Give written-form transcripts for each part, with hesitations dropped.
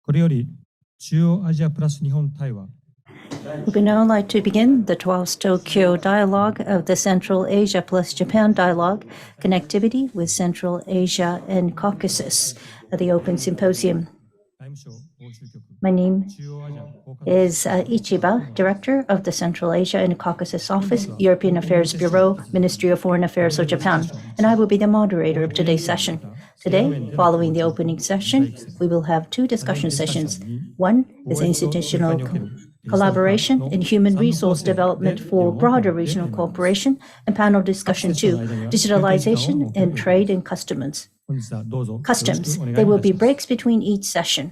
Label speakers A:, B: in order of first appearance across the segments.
A: これより中央アジアプラス日本対話
B: We would now like to begin the 12th Tokyo Dialogue of the Central Asia plus Japan Dialogue, Connectivity with Central Asia and Caucasus, at the Open Symposium.
A: 外務省欧州局
B: My name
A: 中央アジアコーカサス
B: is Ichiba, Director of the Central Asia and Caucasus Office, European Affairs Bureau, Ministry of Foreign Affairs of Japan, and I will be the moderator of today's session. Today, following the opening session, we will have two discussion sessions. One is institutional collaboration in human resource development for broader regional cooperation, and panel discussion two, digitalization and trade and customs.
A: 本日はどうぞよろしくお願いい
B: Customs.
A: た
B: There will
A: し
B: be
A: ます
B: breaks between each session.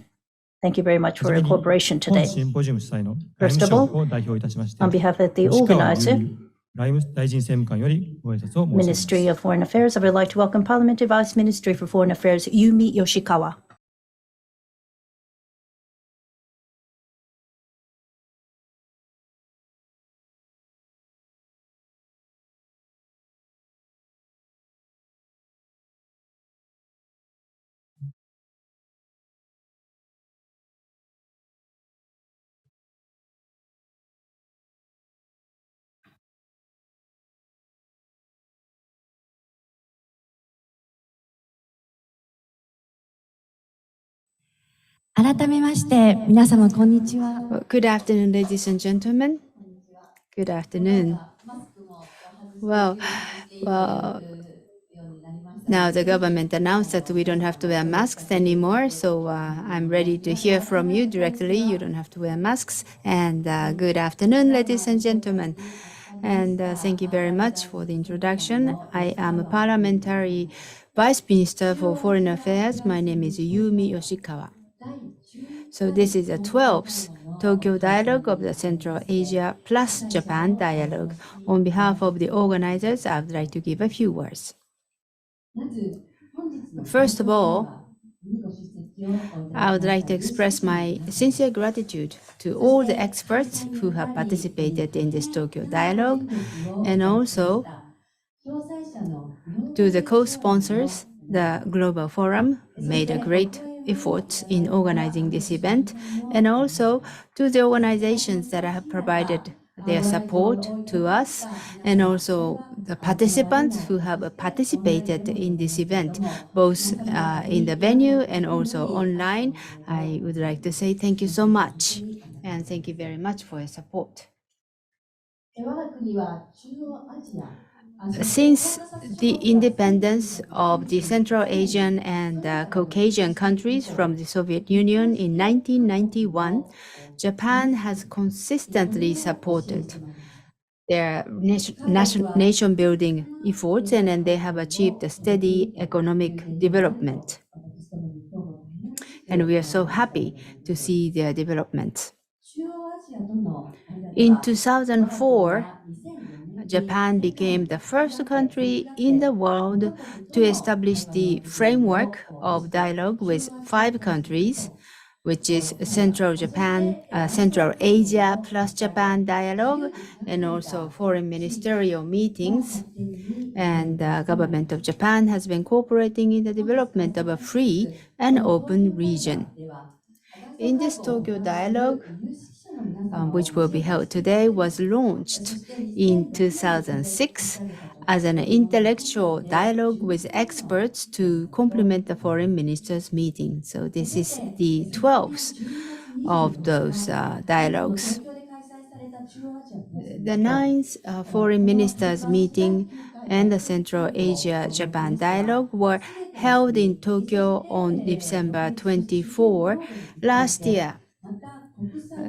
B: Thank you very much for your cooperation
A: 本
B: today.
A: シンポジウム主催の外
B: First
A: 務
B: of
A: 省を代表いたしまして
B: On behalf of the
A: 吉川
B: organizer,
A: 優外務大臣政務官よりご挨拶を申し上げます
B: Ministry of Foreign Affairs, I would like to welcome Parliamentary Vice Ministry for Foreign Affairs, Yumi Yoshikawa.
C: 改めまして皆様こんにちは。
D: Good afternoon, ladies and gentlemen. Good afternoon. Well, now the government announced that we don't have to wear masks anymore, so I'm ready to hear from you directly. You don't have to wear masks. And good afternoon, ladies and gentlemen. And thank you very much for the introduction. I am a Parliamentary Vice Minister for Foreign Affairs. My name is Yumi Yoshikawa. So this is the 12th Tokyo Dialogue of the Central Asia plus Japan Dialogue. On behalf of the organizers, I would like to give a few words. First of all, I would like to express my sincere gratitude to all the experts who have participated in this Tokyo Dialogue, and also to the co-sponsors. The Global Forum made a great effort in organizing this event, and also to the organizations that have provided their support to us, and also the participants who have participated in this event, both in the venue and also online. I would like to say thank you so much, and thank you very much for your support. Since the independence of the Central Asian and Caucasian countries from the Soviet Union in 1991, Japan has consistently supported their nation-building efforts, and then they have achieved a steady economic development. And we are so happy to see their development. In 2004, Japan became the first country in the world to establish the framework of dialogue with 5 countries, which is Central Asia plus Japan Dialogue, and also foreign ministerial meetings. And the government of Japan has been cooperating in the development of a free and open region. In this Tokyo Dialogue, which will be held today, was launched in 2006 as an intellectual dialogue with experts to complement the foreign ministers' meeting. So this is the 12th of those dialogues. The 9th foreign ministers' meeting and the Central Asia-Japan dialogue were held in Tokyo on December 24 last year.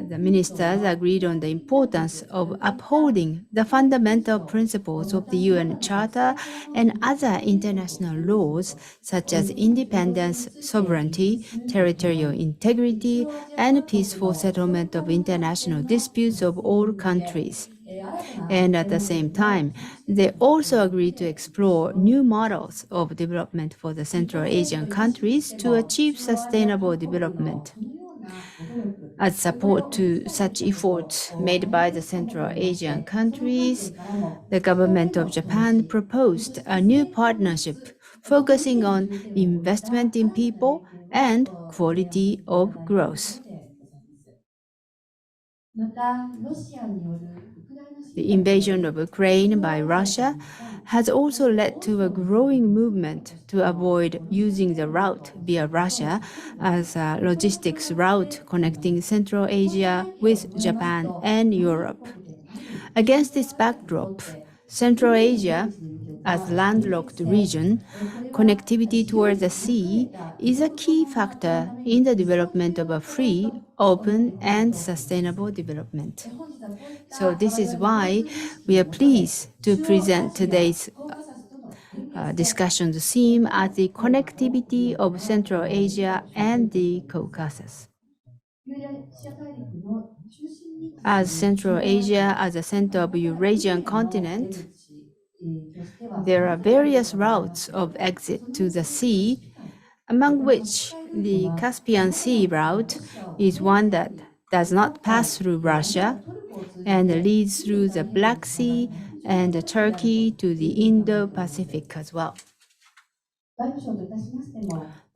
D: The ministers agreed on the importance of upholding the fundamental principles of the UN Charter and other international laws such as independence, sovereignty, territorial integrity, and peaceful settlement of international disputes of all countries. And at the same time, they also agreed to explore new models of development for the Central Asian countries to achieve sustainable development. As support to such efforts made by the Central Asian countries, the government of Japan proposed a new partnership focusing on investment in people and quality of growth. The invasion of Ukraine by Russia has also led to a growing movement to avoid using the route via Russia as a logistics route connecting Central Asia with Japan and Europe. Against this backdrop, Central Asia, as landlocked region, connectivity towards the sea is a key factor in the development of a free, open, and sustainable development. So this is why we are pleased to present today's discussion theme as the connectivity of Central Asia and the Caucasus. As Central Asia as a center of Eurasian continent, there are various routes of exit to the sea, among which the Caspian Sea route is one that does not pass through Russia and leads through the Black Sea and Turkey to the Indo-Pacific as well.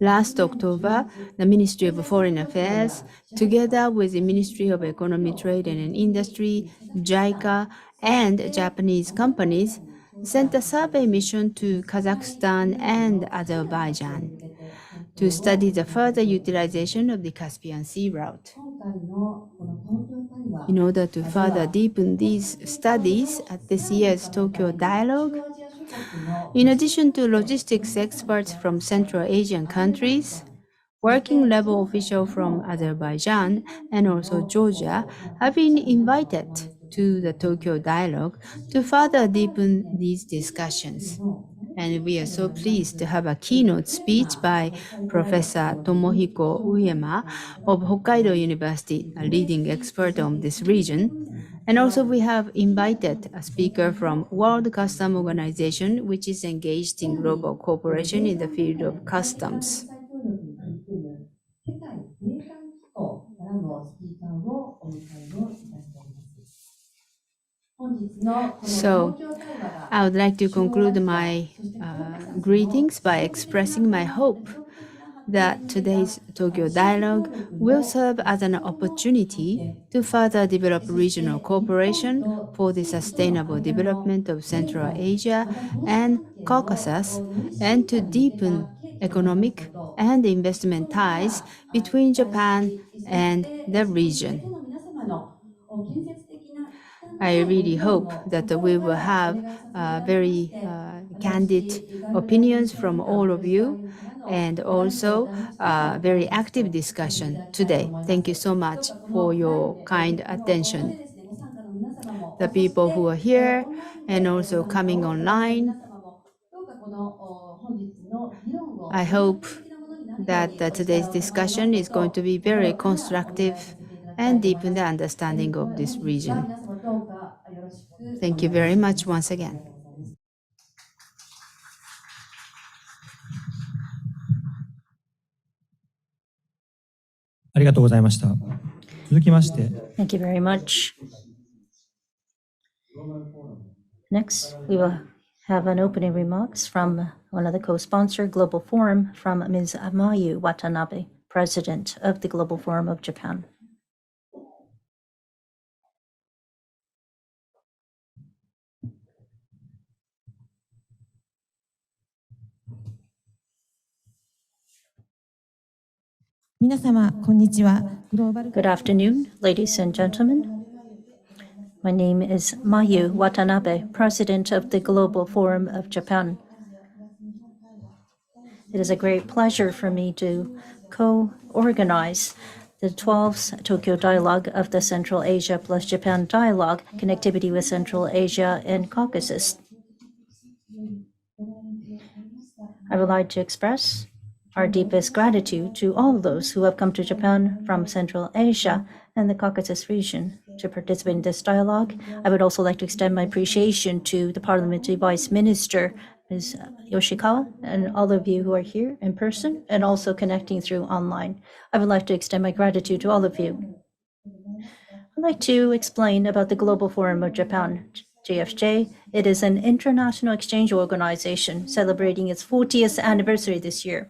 D: Last October, the Ministry of Foreign Affairs, together with the Ministry of Economy, Trade and Industry, JICA, and Japanese companies, sent a survey mission to Kazakhstan and Azerbaijan to study the further utilization of the Caspian Sea route. In order to further deepen these studies at this year's Tokyo Dialogue, in addition to logistics experts from Central Asian countries, working level officials from Azerbaijan and also Georgia have been invited to the Tokyo Dialogue to further deepen these discussions. And we are so pleased to have a keynote speech by Professor Tomohiko Uema of Hokkaido University, a leading expert on this region. And also we have invited a speaker from World Customs Organization, which is engaged in global cooperation in the field of customs. So I would like to conclude my greetings by expressing my hope that today's Tokyo Dialogue will serve as an opportunity to further develop regional cooperation for the sustainable development of Central Asia and Caucasus, and to deepen economic and investment ties between Japan and the region. I really hope that we will have very candid opinions from all of you, and also very active discussion today. Thank you so much for your kind attention. The people who are here and also coming online, I hope that today's discussion is going to be very constructive and deepen the understanding of this region. Thank you very much once again.
A: ありがとうございました。続きまして、
B: Thank you very much. Next, we will have an opening remarks from one of the co-sponsor Global Forum from Ms. Mayu Watanabe, President of the Global Forum of Japan. Good afternoon, ladies and gentlemen. My name is Mayu Watanabe, President of the Global Forum of Japan. It is a great pleasure for me to co-organize the 12th Tokyo Dialogue of the Central Asia plus Japan Dialogue, Connectivity with Central Asia and Caucasus. I would like to express our deepest gratitude to all those who have come to Japan from Central Asia and the Caucasus region to participate in this dialogue. I would also like to extend my appreciation to the Parliamentary Vice Minister, Ms. Yoshikawa, and all of you who are here in person and also connecting through online. I would like to extend my gratitude to all of you. I'd like to explain about the Global Forum of Japan. GFJ, it is an international exchange organization celebrating its 40th anniversary this year.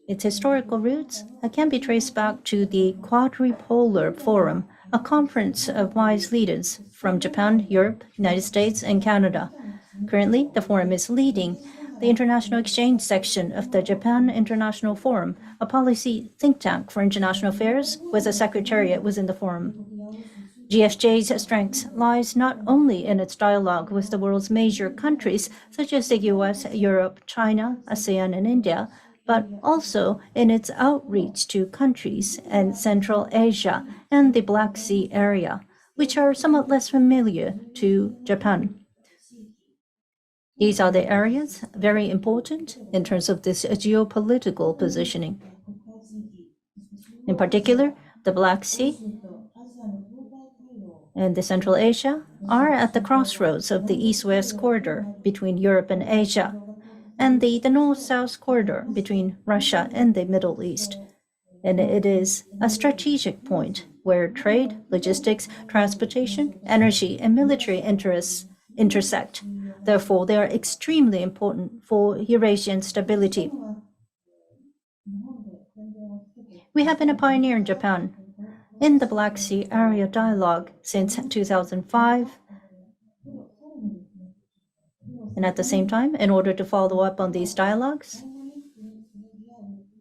B: Its historical roots can be traced back to the Quadripolar Forum, a conference of wise leaders from Japan, Europe, United States, and Canada. Currently, the forum is leading the International Exchange section of the Japan International Forum, a policy think tank for international affairs with a secretariat within the forum. GFJ's strength lies not only in its dialogue with the world's major countries, such as the US, Europe, China, ASEAN, and India, but also in its outreach to countries in Central Asia and the Black Sea area, which are somewhat less familiar to Japan. These are the areas very important in terms of this geopolitical positioning. In particular, the Black Sea and the Central Asia are at the crossroads of the East-West corridor between Europe and Asia, and the North-South corridor between Russia and the Middle East. And it is a strategic point where trade, logistics, transportation, energy, and military interests intersect. Therefore, they are extremely important for Eurasian stability. We have been a pioneer in Japan in the Black Sea Area Dialogue since 2005. And at the same time, in order to follow up on these dialogues,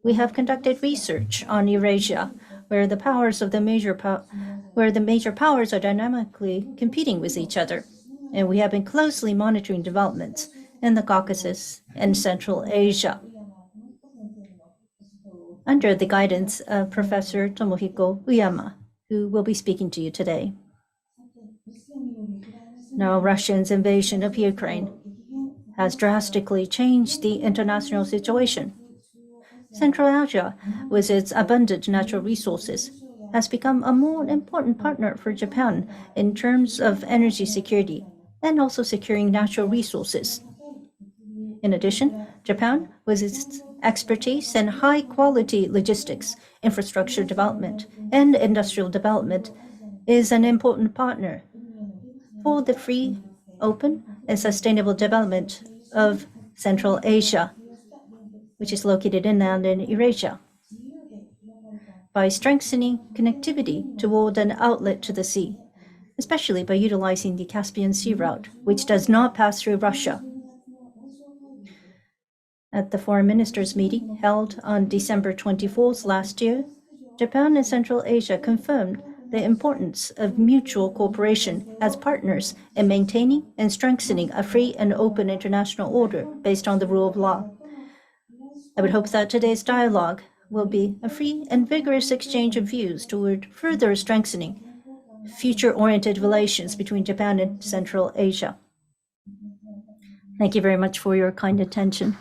B: we have conducted research on Eurasia, where the major powers are dynamically competing with each other. And we have been closely monitoring developments in the Caucasus and Central Asia under the guidance of Professor Tomohiko Uyama, who will be speaking to you today. Now, Russia's invasion of Ukraine has drastically changed the international situation. Central Asia, with its abundant natural resources, has become a more important partner for Japan in terms of energy security and also securing natural resources. In addition, Japan, with its expertise in high-quality logistics, infrastructure development, and industrial development, is an important partner for the free, open, and sustainable development of Central Asia, which is located inland in Eurasia. By strengthening connectivity toward an outlet to the sea, especially by utilizing the Caspian Sea route, which does not pass through Russia. At the Foreign Ministers meeting held on December 24th last year, Japan and Central Asia confirmed the importance of mutual cooperation as partners in maintaining and strengthening a free and open international order based on the rule of law. I would hope that today's dialogue will be a free and vigorous exchange of views toward further strengthening future-oriented relations between Japan and Central Asia. Thank you very much for your kind attention.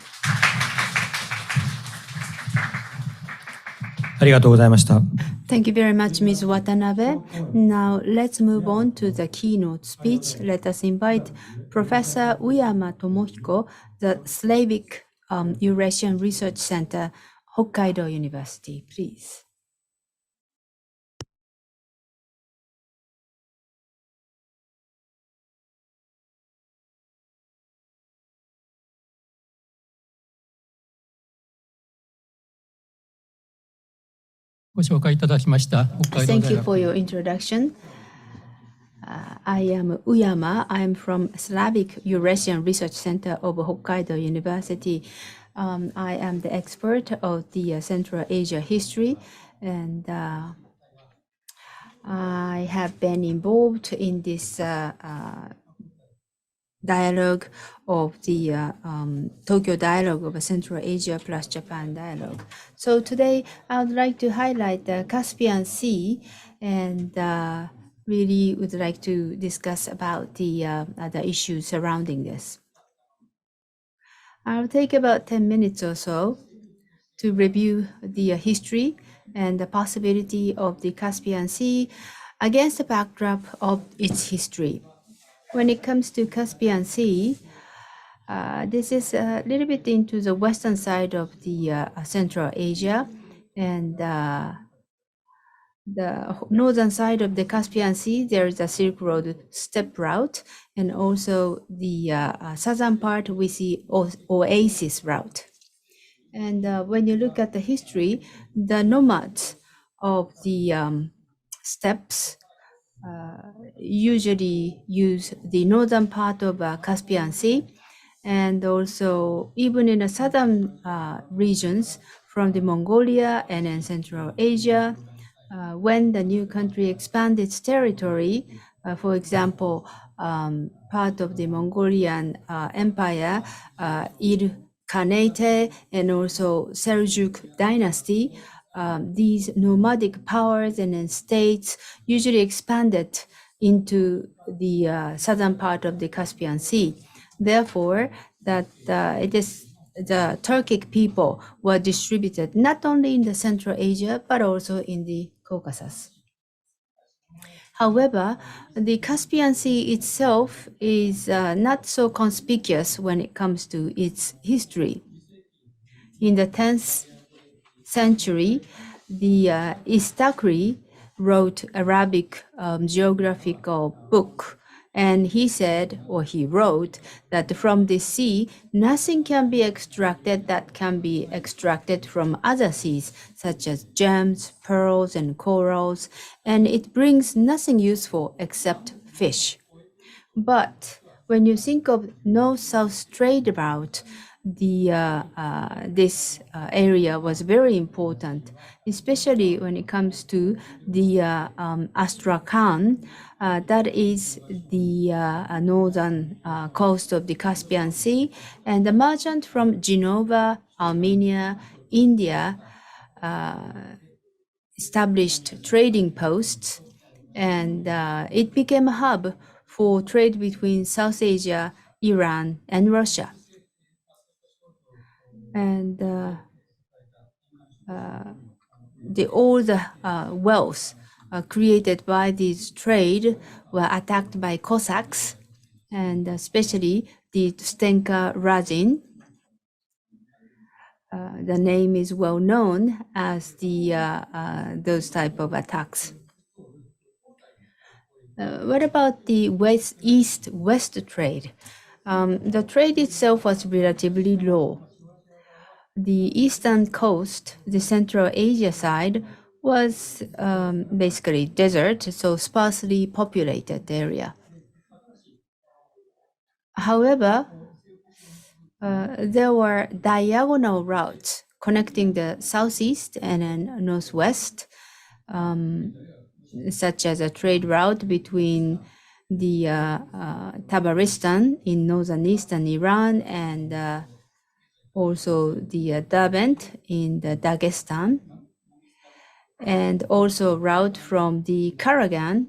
A: ありがとうございました。
D: Thank you very much, Ms. Watanabe. Now, let's move on to the keynote speech. Let us invite Professor Uyama Tomohiko, the Slavic Eurasian Research Center, Hokkaido University, please. Thank you for your introduction. I am Uyama. I am from Slavic Eurasian Research Center of Hokkaido University. I am the expert of the Central Asia history, and I have been involved in this dialogue of the Tokyo Dialogue of Central Asia plus Japan dialogue. So today I would like to highlight the Caspian Sea and really would like to discuss about the issues surrounding this. I'll take about 10 minutes or so to review the history and the possibility of the Caspian Sea against the backdrop of its history. When it comes to Caspian Sea, this is a little bit into the western side of the Central Asia, and the northern side of the Caspian Sea, there is a Silk Road steppe route, and also the southern part, we see oasis route. And when you look at the history, the nomads of the steppes usually use the northern part of Caspian Sea, and also even in the southern regions from the Mongolia and in Central Asia, when the new country expanded its territory, for example, part of the Mongolian Empire, Khanate and also Seljuk dynasty, these nomadic powers and then states usually expanded into the southern part of the Caspian Sea. Therefore, that it is the Turkic people were distributed not only in the Central Asia but also in the Caucasus. However, the Caspian Sea itself is not so conspicuous when it comes to its history. In the 10th century, the Istakri wrote Arabic geographical book, and he said, or he wrote, that from the sea, nothing can be extracted that can be extracted from other seas, such as gems, pearls, and corals, and it brings nothing useful except fish. But when you think of north-south trade route, this area was very important, especially when it comes to the Astrakhan, that is the northern coast of the Caspian Sea, and the merchant from Genova, Armenia, India established trading posts, and it became a hub for trade between South Asia, Iran, and Russia. And all the wealth created by this trade were attacked by Cossacks, and especially the Stenka Razin. The name is well known as those type of attacks. What about the east-west trade? The trade itself was relatively low. The eastern coast, the Central Asia side, was basically desert, so sparsely populated area. However, there were diagonal routes connecting the southeast and then northwest, such as a trade route between the Tabaristan in northern eastern Iran and also the Derbent in the Dagestan, and also route from the Karagan,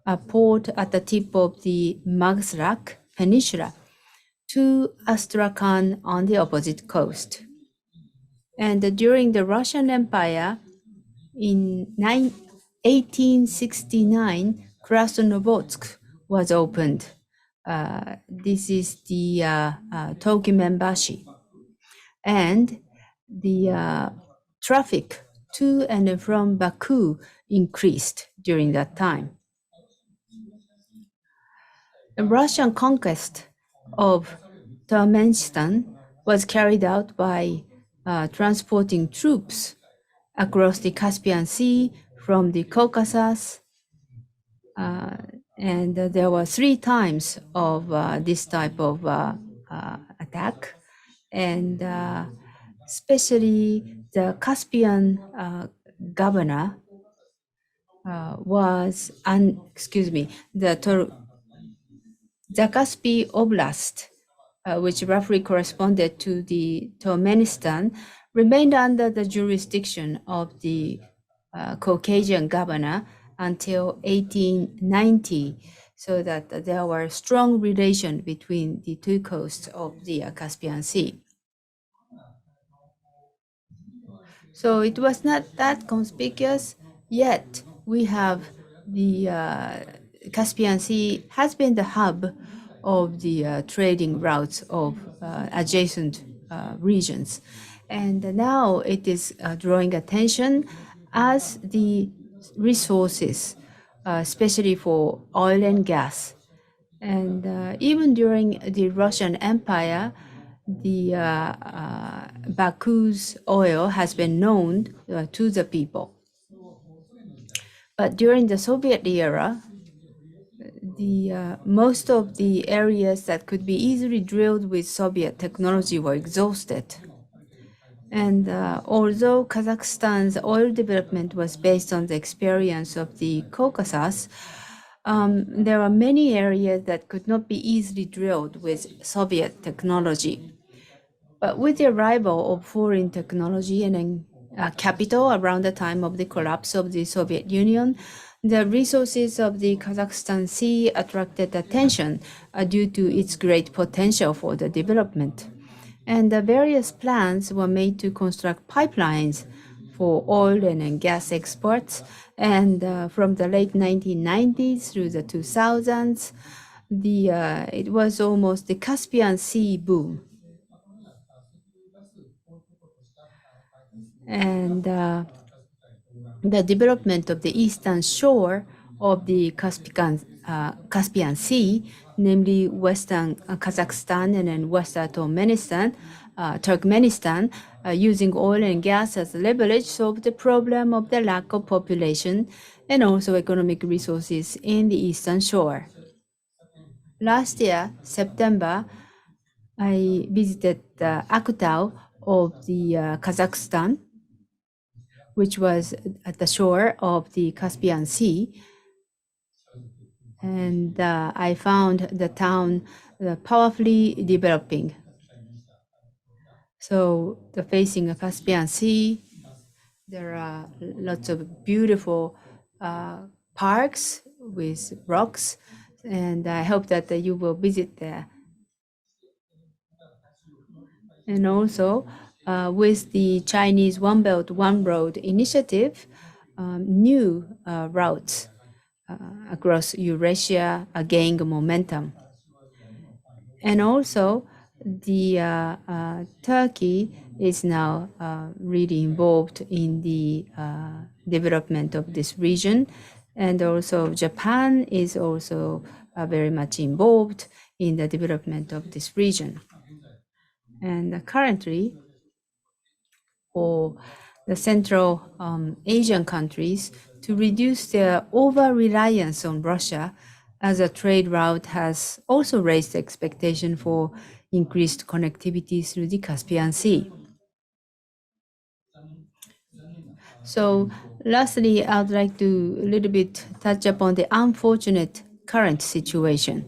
D: a port at the tip of the Magslak Peninsula, to Astrakhan on the opposite coast. And during the Russian Empire, in 1869, Krasnovodsk was opened. This is the Tokimembashi. And the traffic to and from Baku increased during that time. The Russian conquest of Turkmenistan was carried out by transporting troops across the Caspian Sea from the Caucasus, and there were 3 times of this type of attack, and especially the Caspian governor was, the Zakaspi Oblast, which roughly corresponded to the Turkmenistan, remained under the jurisdiction of the Caucasian governor until 1890, so that there were strong relations between the 2 coasts of the Caspian Sea. So it was not that conspicuous, yet we have the Caspian Sea has been the hub of the trading routes of adjacent regions. And now it is drawing attention as the resources, especially for oil and gas. And even during the Russian Empire, the Baku's oil has been known to the people. But during the Soviet era, most of the areas that could be easily drilled with Soviet technology were exhausted. And although Kazakhstan's oil development was based on the experience of the Caucasus, there are many areas that could not be easily drilled with Soviet technology. But with the arrival of foreign technology and capital around the time of the collapse of the Soviet Union, the resources of the Kazakhstan Sea attracted attention due to its great potential for the development. And the various plans were made to construct pipelines for oil and gas exports. And from the late 1990s through the 2000s, it was almost the Caspian Sea boom. And the development of the eastern shore of the Caspian Sea, namely Western Kazakhstan and then Western Turkmenistan, using oil and gas as leverage, solved the problem of the lack of population and also economic resources in the eastern shore. Last year, September, I visited Aktau of the Kazakhstan, which was at the shore of the Caspian Sea. And I found the town powerfully developing. So facing the Caspian Sea, there are lots of beautiful parks with rocks, and I hope that you will visit there. And also, with the Chinese One Belt, One Road initiative, new routes across Eurasia gain momentum. And also, the Turkey is now really involved in the development of this region. And also, Japan is also very much involved in the development of this region. And currently, for the Central Asian countries to reduce their over-reliance on Russia as a trade route has also raised expectation for increased connectivity through the Caspian Sea. So lastly, I would like to a little bit touch upon the unfortunate current situation.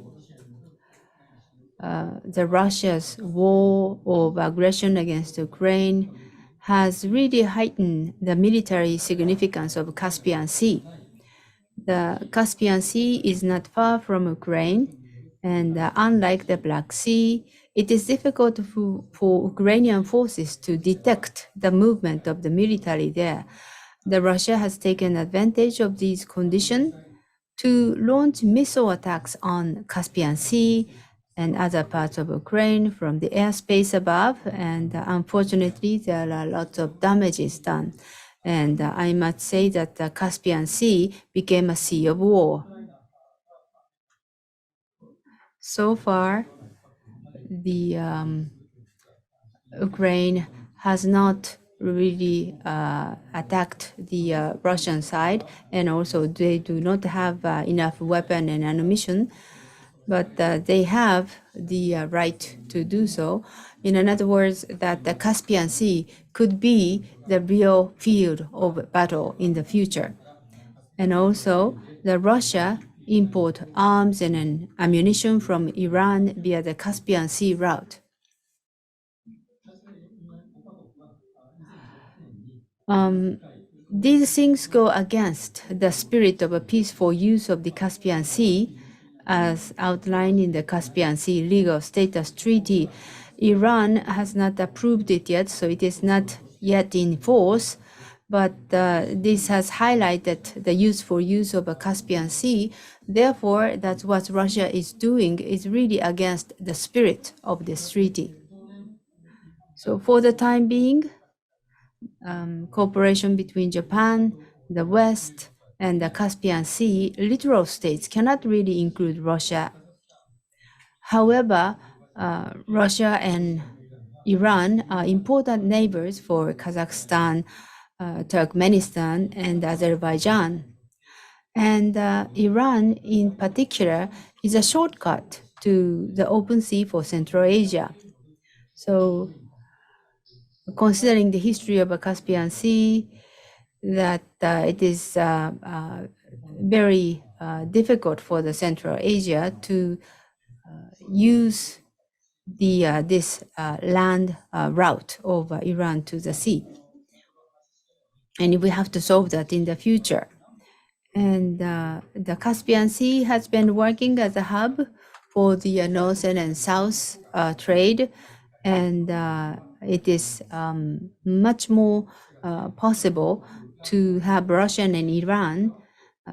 D: The Russia's war of aggression against Ukraine has really heightened the military significance of Caspian Sea. The Caspian Sea is not far from Ukraine, and unlike the Black Sea, it is difficult for Ukrainian forces to detect the movement of the military there. The Russia has taken advantage of these conditions to launch missile attacks on Caspian Sea and other parts of Ukraine from the airspace above, and unfortunately, there are lots of damages done. And I must say that the Caspian Sea became a sea of war. So far, the Ukraine has not really attacked the Russian side, and also they do not have enough weapon and ammunition, but they have the right to do so. In other words, that the Caspian Sea could be the real field of battle in the future. And also, the Russia import arms and ammunition from Iran via the Caspian Sea route. These things go against the spirit of a peaceful use of the Caspian Sea, as outlined in the Caspian Sea Legal Status Treaty. Iran has not approved it yet, so it is not yet in force. But this has highlighted the useful use of a Caspian Sea. Therefore, that's what Russia is doing is really against the spirit of this treaty. So for the time being, cooperation between Japan, the West, and the Caspian Sea littoral states cannot really include Russia. However, Russia and Iran are important neighbors for Kazakhstan, Turkmenistan, and Azerbaijan. And Iran, in particular, is a shortcut to the open sea for Central Asia. So, considering the history of the Caspian Sea, that it is very difficult for the Central Asia to use this land route of Iran to the sea. And we have to solve that in the future. And the Caspian Sea has been working as a hub for the northern and south trade. And it is much more possible to have Russia and Iran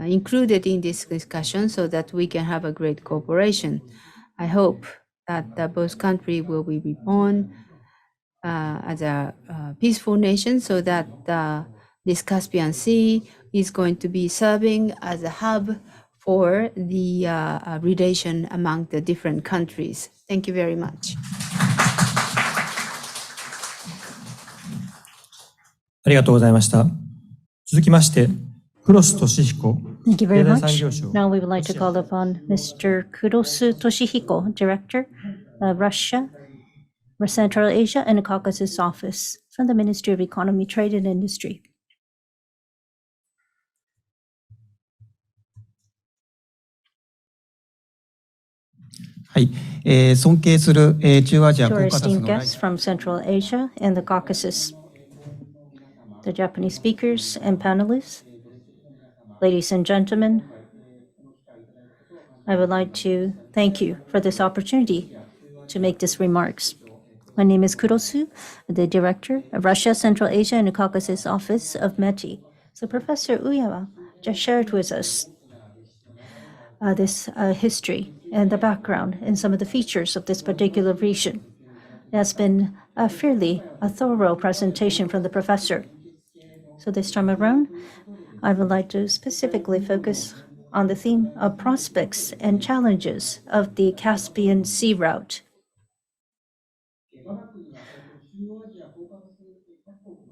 D: included in this discussion so that we can have a great cooperation. I hope that both countries will be reborn as a peaceful nation so that this Caspian Sea is going to be serving as a hub for the relation among the different countries. Thank you very much.
A: ありがとうございました。続きまして、黒須俊彦
B: Thank you
A: 経
B: very
A: 済産
B: much.
A: 業省
B: Now we would like to call upon Mr. Kurosu Toshihiko, Director of Russia, Central Asia and Caucasus Office from the Ministry of Economy, Trade and Industry.
E: はい、尊敬する、中アジア
B: To
E: コ
B: our
E: ーカサス
B: esteemed
E: の来
B: guests from Central Asia and the Caucasus, the Japanese speakers and panelists, ladies and gentlemen, I would like to thank you for this opportunity to make these remarks. My name is Kurosu, the Director of Russia, Central Asia and the Caucasus Office of METI. So Professor Uyama just shared with us this history and the background and some of the features of this particular region. It has been a fairly thorough presentation from the professor. So this time around, I would like to specifically focus on the theme of prospects and challenges of the Caspian Sea route.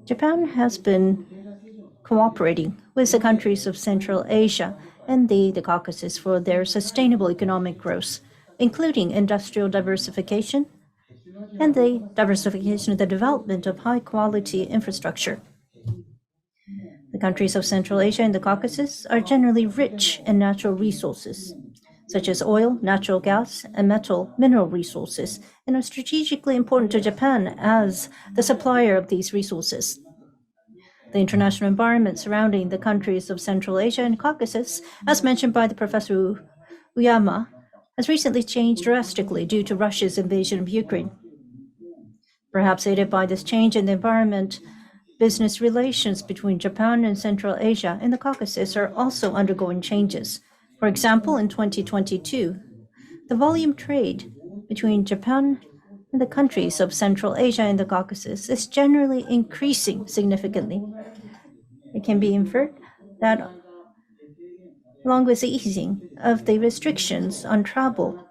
B: Japan has been cooperating with the countries of Central Asia and the Caucasus for their sustainable economic growth, including industrial diversification and the diversification of the development of high-quality infrastructure. The countries of Central Asia and the Caucasus are generally rich in natural resources, such as oil, natural gas, and mineral resources, and are strategically important to Japan as the supplier of these resources. The international environment surrounding the countries of Central Asia and Caucasus, as mentioned by the Professor Uyama, has recently changed drastically due to Russia's invasion of Ukraine. Perhaps aided by this change in the environment, business relations between Japan and Central Asia and the Caucasus are also undergoing changes. For example, in 2022, the volume trade between Japan and the countries of Central Asia and the Caucasus is generally increasing significantly. It can be inferred that along with the easing of the restrictions on travel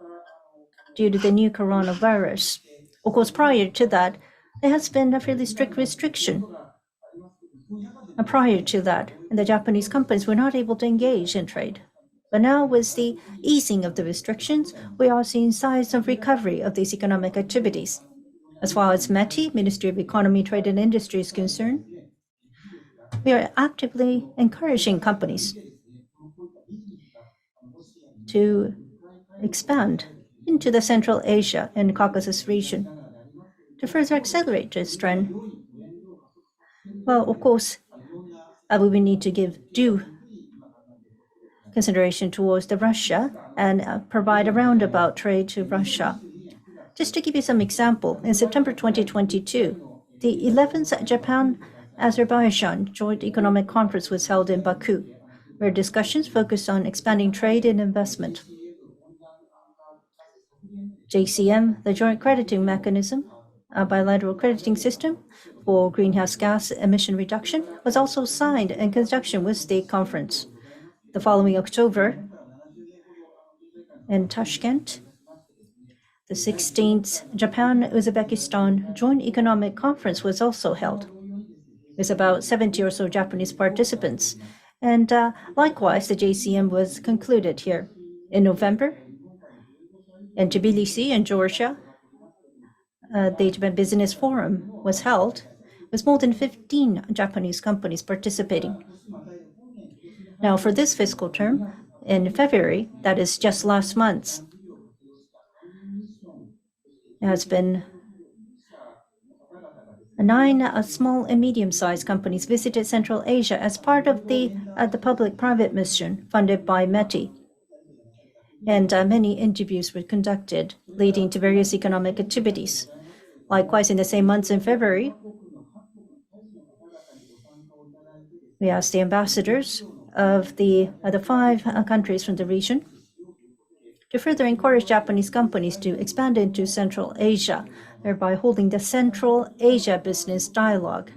B: due to the new coronavirus, of course, prior to that, there has been a fairly strict restriction. Prior to that, the Japanese companies were not able to engage in trade. But now, with the easing of the restrictions, we are seeing signs of recovery of these economic activities. As far as METI, Ministry of Economy, Trade and Industry, is concerned, we are actively encouraging companies to expand into the Central Asia and Caucasus region to further accelerate this trend. Well, of course, we will need to give due consideration towards the Russia and provide a roundabout trade to Russia. Just to give you some example, in September 2022, the 11th Japan-Azerbaijan Joint Economic Conference was held in Baku, where discussions focused on expanding trade and investment. JCM, the Joint Crediting Mechanism, a bilateral crediting system for greenhouse gas emission reduction, was also signed in conjunction with the conference. the following October in Tashkent, the 16th Japan-Uzbekistan Joint Economic Conference was also held. With about 70 or so Japanese participants. And likewise, the JCM was concluded here. In November, in Tbilisi, in Georgia, the Japan Business Forum was held with more than 15 Japanese companies participating. Now, for this fiscal term, in February, that is just last month, there has been 9 small and medium-sized companies visited Central Asia as part of the public-private mission funded by METI. And many interviews were conducted, leading to various economic activities. Likewise, in the same months in February, we asked the ambassadors of the 5 countries from the region to further encourage Japanese companies to expand into Central Asia, thereby holding the Central Asia Business Dialogue.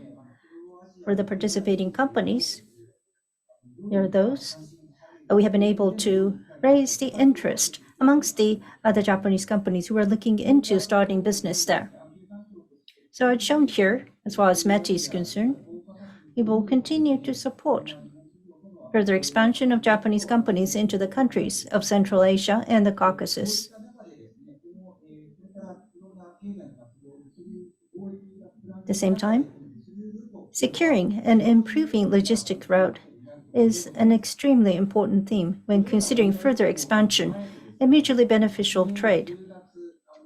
B: For the participating companies, there are those we have been able to raise the interest amongst the other Japanese companies who are looking into starting business there. So it's shown here, as far as METI is concerned, we will continue to support further expansion of Japanese companies into the countries of Central Asia and the Caucasus. At the same time, securing and improving logistic route is an extremely important theme when considering further expansion and mutually beneficial trade.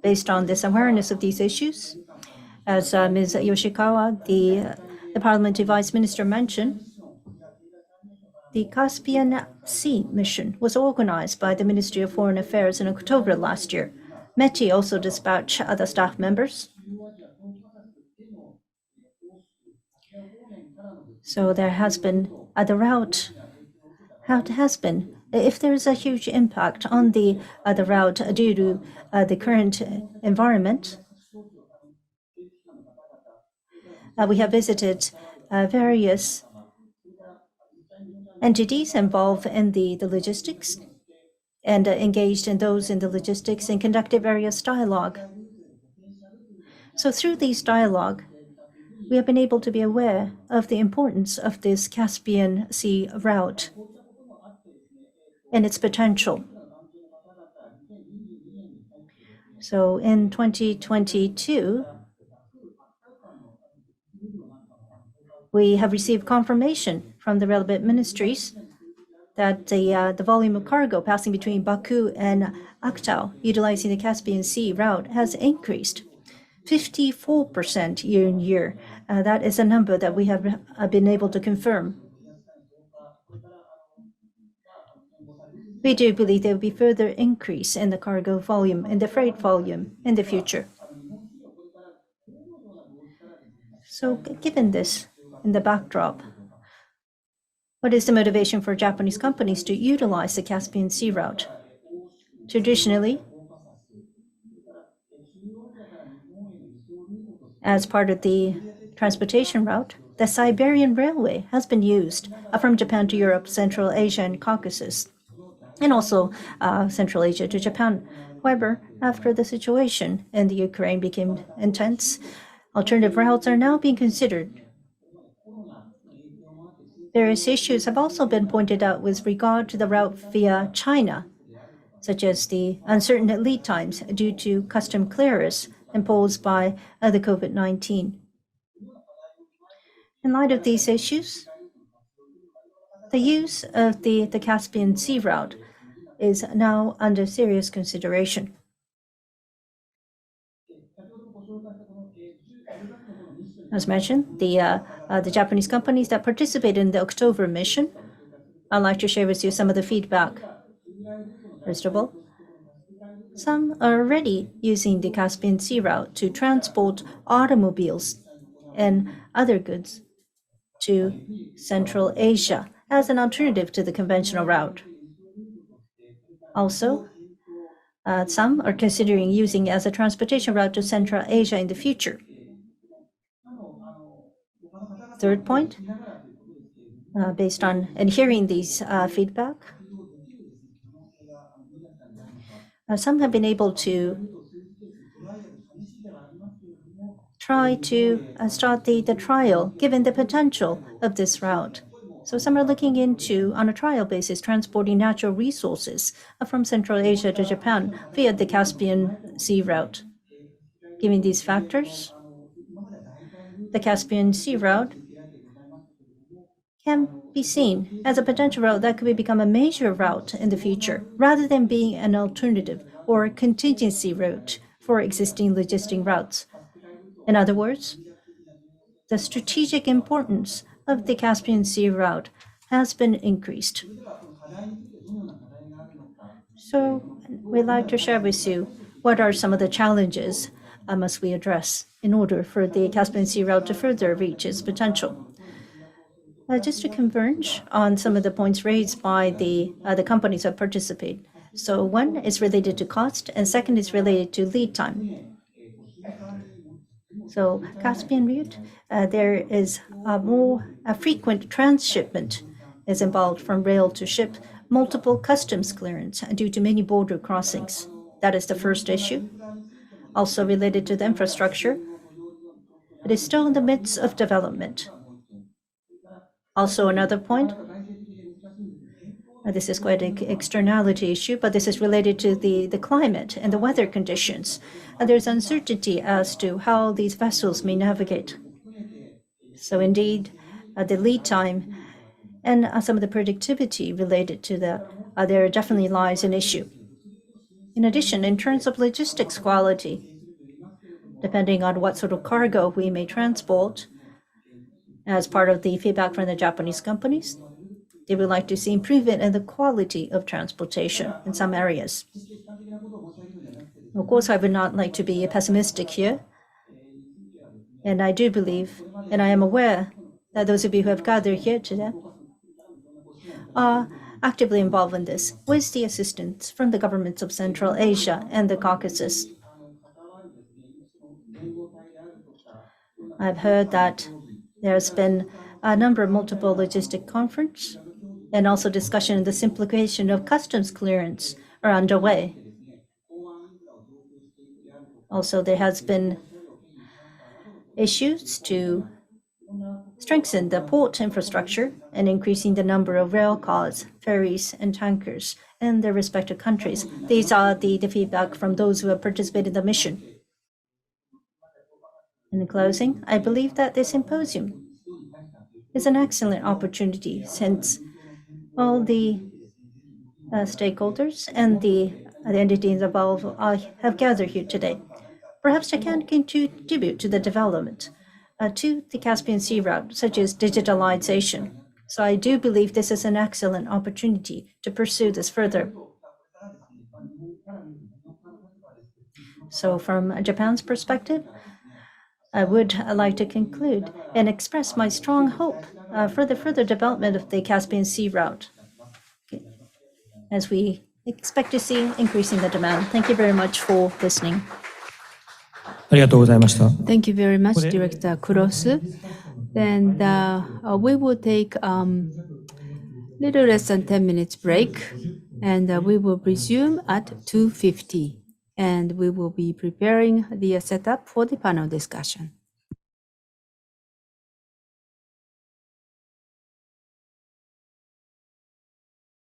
B: Based on this awareness of these issues, as Ms. Yoshikawa, the Parliamentary Vice Minister, mentioned, the Caspian Sea mission was organized by the Ministry of Foreign Affairs in October last year. METI also dispatched other staff members. So there has been the route. How it has been. If there is a huge impact on the route due to the current environment, we have visited various entities involved in the logistics and engaged in those in the logistics and conducted various dialogue. So through these dialogue, we have been able to be aware of the importance of this Caspian Sea route and its potential. So in 2022, we have received confirmation from the relevant ministries that the volume of cargo passing between Baku and Aktau, utilizing the Caspian Sea route, has increased 54% year on year. That is a number that we have been able to confirm. We do believe there will be further increase in the cargo volume and the freight volume in the future. So given this in the backdrop, what is the motivation for Japanese companies to utilize the Caspian Sea route? Traditionally, as part of the transportation route, the Siberian Railway has been used from Japan to Europe, Central Asia, and Caucasus, and also Central Asia to Japan. However, after the situation in the Ukraine became intense, alternative routes are now being considered. Various issues have also been pointed out with regard to the route via China, such as the uncertain lead times due to custom clearance imposed by the COVID-19. In light of these issues, the use of the Caspian Sea route is now under serious consideration. As mentioned, the Japanese companies that participated in the October mission, I'd like to share with you some of the feedback. First of all, some are already using the Caspian Sea route to transport automobiles and other goods to Central Asia as an alternative to the conventional route. Also, some are considering using as a transportation route to Central Asia in the future. Third point, based on and hearing these feedback, some have been able to try to start the trial, given the potential of this route. So some are looking into, on a trial basis, transporting natural resources from Central Asia to Japan via the Caspian Sea route. Given these factors, the Caspian Sea route can be seen as a potential route that could become a major route in the future, rather than being an alternative or a contingency route for existing logistic routes. In other words, the strategic importance of the Caspian Sea route has been increased. So we'd like to share with you what are some of the challenges must we address in order for the Caspian Sea route to further reach its potential. Just to converge on some of the points raised by the companies that participate. So one is related to cost, and second is related to lead time. So Caspian route, there is a more frequent transshipment is involved from rail to ship, multiple customs clearance due to many border crossings. That is the first issue. Also related to the infrastructure, it is still in the midst of development. Also another point, this is quite an externality issue, but this is related to the climate and the weather conditions. There's uncertainty as to how these vessels may navigate. So indeed, the lead time and some of the productivity related to that, there definitely lies an issue. In addition, in terms of logistics quality, depending on what sort of cargo we may transport, as part of the feedback from the Japanese companies, they would like to see improvement in the quality of transportation in some areas. Of course, I would not like to be pessimistic here. And I do believe, and I am aware that those of you who have gathered here today are actively involved in this with the assistance from the governments of Central Asia and the Caucasus. I've heard that there's been a number of multiple logistic conferences and also discussion of the simplification of customs clearance are underway. Also, there has been issues to strengthen the port infrastructure and increasing the number of rail cars, ferries, and tankers in their respective countries. These are the feedback from those who have participated in the mission. In closing, I believe that this symposium is an excellent opportunity since all the stakeholders and the entities involved have gathered here today. Perhaps they can contribute to the development to the Caspian Sea route, such as digitalization. So I do believe this is an excellent opportunity to pursue this further. So from Japan's perspective, I would like to conclude and express my strong hope for the further development of the Caspian Sea route, as we expect to see increasing the demand. Thank you very much for listening.
A: ありがとうございました。
D: Thank you very much, Director Kuros. Then we will take little less than 10 minutes break, and we will resume at 2:50. And we will be preparing the setup for the panel discussion.